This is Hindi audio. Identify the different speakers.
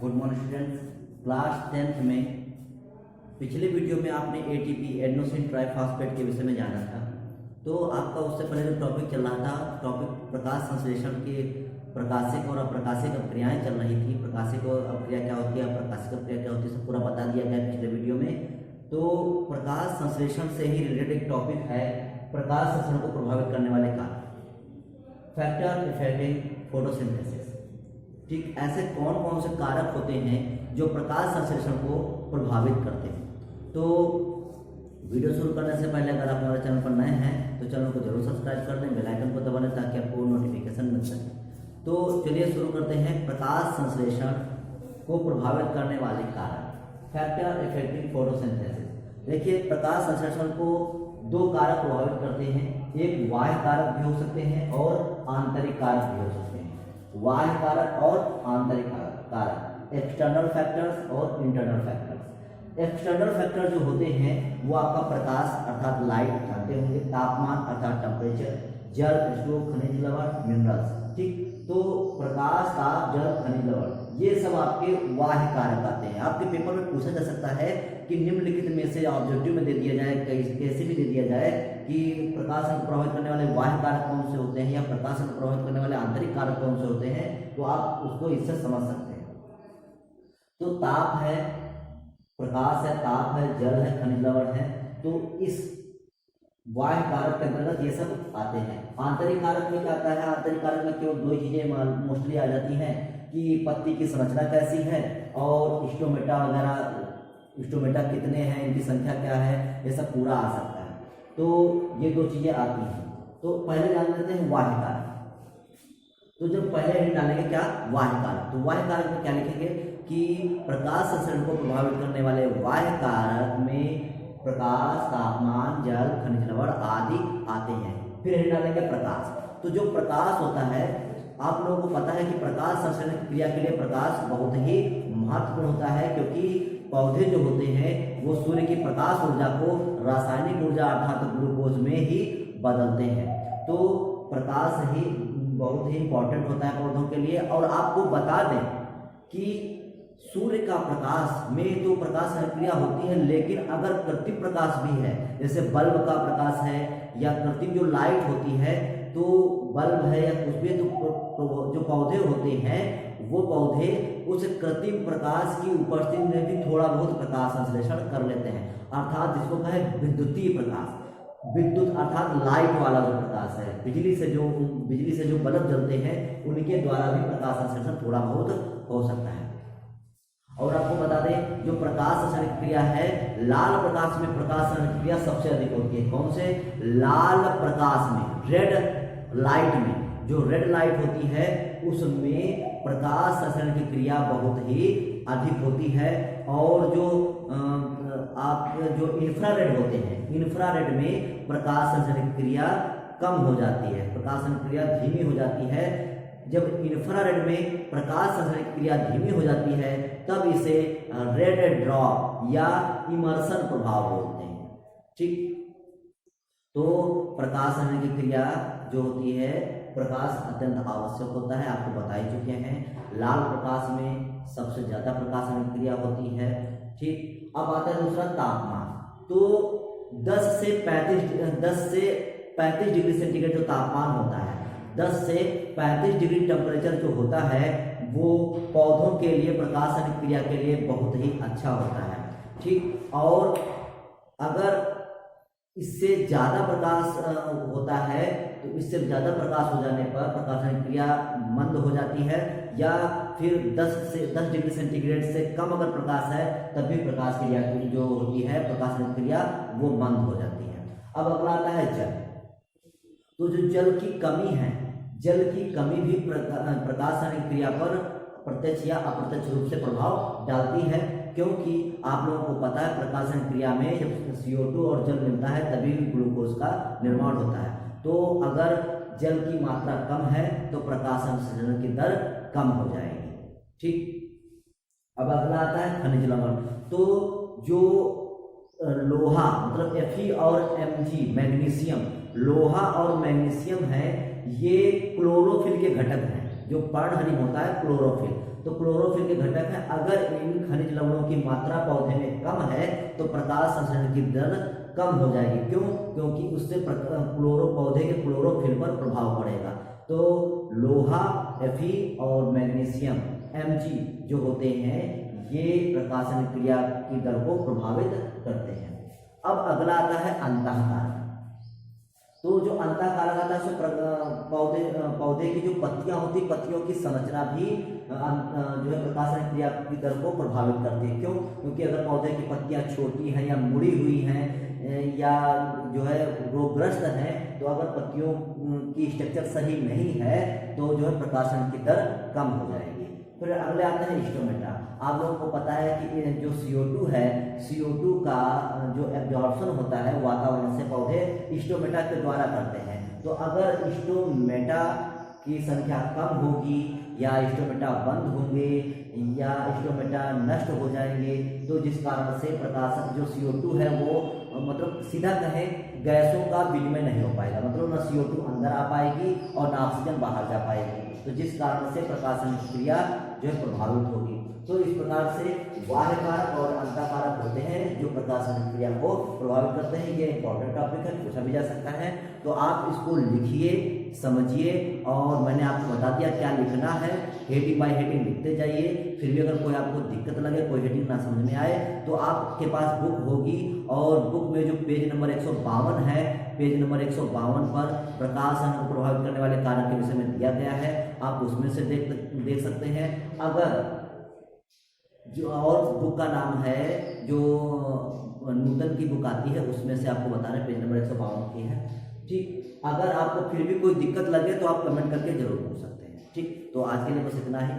Speaker 1: Good morning students. Class 10th में पिछले वीडियो में आपने एटीपी एडेनोसिन ट्राइफॉस्फेट के विषय में जाना था। तो आपका उससे पहले जो टॉपिक चल रहा था, टॉपिक प्रकाश संश्लेषण के प्रकाशिक और अप्रकाशिक अभिक्रियाएं चल रही थी। प्रकाशिक और अभिक्रिया क्या होती है, अप्रकाशिक अभिक्रिया क्या होती है, सब पूरा बता दिया गया पिछले वीडियो में। तो प्रकाश संश्लेषण से ही रिलेटेड एक टॉपिक है प्रकाश संश्लेषण को प्रभावित करने वाले कारक, फैक्टर इफेक्टिंग फोटोसिंथेसिस। ठीक, ऐसे कौन कौन से कारक होते हैं जो प्रकाश संश्लेषण को प्रभावित करते हैं। तो वीडियो शुरू करने से पहले अगर आप हमारे चैनल पर नए हैं तो चैनल को जरूर सब्सक्राइब कर दें, बेल आइकन को दबा लें ताकि आपको नोटिफिकेशन मिल सके। तो चलिए शुरू करते हैं। प्रकाश संश्लेषण को प्रभावित करने वाले कारक, फैक्टर इफेक्टिंग फोटोसिंथेसिस। देखिए, प्रकाश संश्लेषण को दो कारक प्रभावित करते हैं, एक बाह्य कारक भी हो सकते हैं और आंतरिक कारक भी हो सकते हैं। बाह्य कारक और आंतरिक कारक, एक्सटर्नल फैक्टर्स और इंटरनल फैक्टर्स। एक्सटर्नल फैक्टर जो होते हैं वो आपका प्रकाश अर्थात लाइट जानते होंगे, तापमान अर्थात टेम्परेचर, जल, स्टोव, खनिज लवण, मिनरल्स। ठीक, तो प्रकाश, ताप, जल, खनिज लवण ये सब आपके बाह्य कारक आते हैं। आपके पेपर में पूछा जा सकता है कि निम्नलिखित में से ऑब्जेक्टिव में दे दिया जाए, कैसे भी दे दिया जाए कि प्रकाश को प्रभावित करने वाले बाह्य कारक कौन से होते हैं या प्रकाश को प्रभावित करने वाले आंतरिक कारक कौन से होते हैं, तो आप उसको इससे समझ सकते हैं। तो ताप है, प्रकाश है, ताप है, जल है, खनिज लवण है। तो इस बाह्य कारक के अंतर्गत ये सब आते हैं। आंतरिक कारक में क्या आता है, आंतरिक कारक में केवल दो चीजें मोस्टली आ जाती हैं कि पत्ती की संरचना कैसी है और स्टोमेटा वगैरह, स्टोमेटा कितने हैं, इनकी संख्या क्या है, ये सब पूरा आ सकता है। तो ये दो चीजें आती हैं। तो पहले जान लेते हैं बाह्य कारक। तो जब पहले ही डालेंगे क्या, बाह्य कारक, तो बाह्य कारक में क्या लिखेंगे कि प्रकाश संश्लेषण को प्रभावित करने वाले बाह्य कारक में प्रकाश, तापमान, जल, खनिज लवण आदि आते हैं। फिर हम डालेंगे प्रकाश। तो जो प्रकाश होता है, आप लोगों को पता है कि प्रकाश संश्लेषण क्रिया के लिए प्रकाश बहुत ही महत्वपूर्ण होता है, क्योंकि पौधे जो होते हैं वो सूर्य की प्रकाश ऊर्जा को रासायनिक ऊर्जा अर्थात ग्लूकोज में ही बदलते हैं। तो प्रकाश ही बहुत ही इंपॉर्टेंट होता है पौधों के लिए। और आपको बता दें कि सूर्य का प्रकाश में तो प्रकाश क्रिया होती है, लेकिन अगर कृत्रिम प्रकाश भी है, जैसे बल्ब का प्रकाश है या कृत्रिम जो लाइट होती है, तो बल्ब है या कुछ भी, तो जो पौधे होते हैं वो पौधे उस कृत्रिम प्रकाश की उपस्थिति में भी थोड़ा बहुत प्रकाश संश्लेषण कर लेते हैं, अर्थात जिसको कहे विद्युतीय प्रकाश। विद्युत अर्थात लाइट वाला जो प्रकाश है, बिजली से जो बल्ब जलते हैं उनके द्वारा भी प्रकाश संश्लेषण थोड़ा बहुत हो सकता है। और आपको बता दें, जो प्रकाश संश्लेषण क्रिया है, लाल प्रकाश में प्रकाश संश्लेषण क्रिया सबसे अधिक होती है। कौन से? लाल प्रकाश में, रेड लाइट में, जो रेड लाइट होती है उसमें प्रकाश संश्लेषण की क्रिया बहुत ही अधिक होती है। और जो जो इंफ्रारेड होते हैं, इंफ्रारेड में प्रकाश संश्लेषण की क्रिया कम हो जाती है, प्रकाश संश्लेषण क्रिया धीमी हो जाती है। जब इंफ्रारेड में प्रकाश संश्लेषण की क्रिया धीमी हो जाती है तब इसे रेड ड्रॉप या इमर्शन प्रभाव बोलते हैं। ठीक, तो प्रकाश संश्लेषण की क्रिया जो होती है, प्रकाश अत्यंत आवश्यक होता है, आपको बता ही चुके हैं। लाल प्रकाश में सबसे ज्यादा प्रकाश संश्लेषण क्रिया होती है। ठीक, अब आता है दूसरा तापमान। तो 10 से 35 डिग्री सेंटीग्रेड जो तापमान होता है, 10 से 35 डिग्री टेम्परेचर जो होता है वो पौधों के लिए प्रकाश संश्लेषण क्रिया के लिए बहुत ही अच्छा होता है। ठीक, और अगर इससे ज्यादा प्रकाश होता है तो इससे ज्यादा प्रकाश हो जाने पर प्रकाश संश्लेषण क्रिया मंद हो जाती है, या फिर 10 डिग्री सेंटीग्रेड से कम अगर प्रकाश है तब भी प्रकाश क्रिया जो होती है, प्रकाश संश्लेषण क्रिया वो मंद हो जाती है। अब अगला आता है जल। तो जो जल की कमी है, जल की कमी भी प्रकाश संश्लेषण क्रिया पर प्रत्यक्ष या अप्रत्यक्ष रूप से प्रभाव डालती है, क्योंकि आप लोगों को पता है प्रकाश संश्लेषण क्रिया में जब CO2 और जल मिलता है तभी ग्लूकोज का निर्माण होता है। तो अगर जल की मात्रा कम है तो प्रकाश संश्लेषण की दर कम हो जाएगी। ठीक, अब अगला आता है खनिज लवण। तो जो लोहा मतलब Fe और Mg मैग्नीशियम, लोहा और मैग्नीशियम है, ये क्लोरोफिल के घटक हैं। जो पर्णहरित होता है क्लोरोफिल, तो क्लोरोफिल के घटक है। अगर इन खनिज लवणों की मात्रा पौधे में कम है तो प्रकाश संश्लेषण की दर कम हो जाएगी। क्यों? क्योंकि उससे पौधे के क्लोरोफिल पर प्रभाव पड़ेगा। तो लोहा, Fe और मैग्नीशियम Mg जो होते हैं ये प्रकाशन क्रिया की दर को प्रभावित करते हैं। अब अगला आता है अंतःकारक। तो जो अंतःकारक आता है उसमें पौधे की जो पत्तियां होती, पत्तियों की संरचना भी जो है प्रकाशन क्रिया की दर को प्रभावित करती है। क्यों? क्योंकि अगर पौधे की पत्तियां छोटी हैं या मुड़ी हुई हैं या जो है रोगग्रस्त हैं, तो अगर पत्तियों की स्ट्रक्चर सही नहीं है तो जो है प्रकाशन की दर कम हो जाएगी। फिर अगले आते हैं स्टोमेटा। आप लोगों को पता है कि जो CO2 है, CO2 का जो एब्जॉर्प्शन होता है वातावरण से पौधे स्टोमेटा के द्वारा करते हैं। तो अगर स्टोमेटा की संख्या कम होगी या स्टोमेटा बंद होंगे या स्टोमेटा नष्ट हो जाएंगे, तो जिस कारण से प्रकाशन जो CO2 है वो मतलब सीधा कहें गैसों का विनिमय नहीं हो पाएगा, मतलब ना CO2 अंदर आ पाएगी और ना ऑक्सीजन बाहर जा पाएगी, तो जिस कारण से प्रकाशन क्रिया जो है प्रभावित होगी। तो इस प्रकार से बाह्य कारक और अंतःकारक होते हैं जो प्रकाशन क्रिया को प्रभावित करते हैं। ये इंपॉर्टेंट टॉपिक है, पूछा भी जा सकता है, तो आप इसको लिखिए, समझिए, और मैंने आपको बता दिया क्या लिखना है। हेडिंग बाय हेडिंग लिखते जाइए। फिर भी अगर कोई आपको दिक्कत लगे, कोई हेडिंग ना समझ में आए, तो आपके पास बुक होगी और बुक में जो पेज नंबर 152 है, पेज नंबर 152 पर प्रकाशन को प्रभावित करने वाले कारक के विषय में दिया गया है, आप उसमें से देख सकते हैं। अगर जो और बुक का नाम है जो नूतन की बुक आती है उसमें से आपको बता रहे हैं, पेज नंबर 152 की है। ठीक, अगर आपको फिर भी कोई दिक्कत लगे तो आप कमेंट करके जरूर पूछ सकते हैं। ठीक, तो आज के लिए बस इतना ही।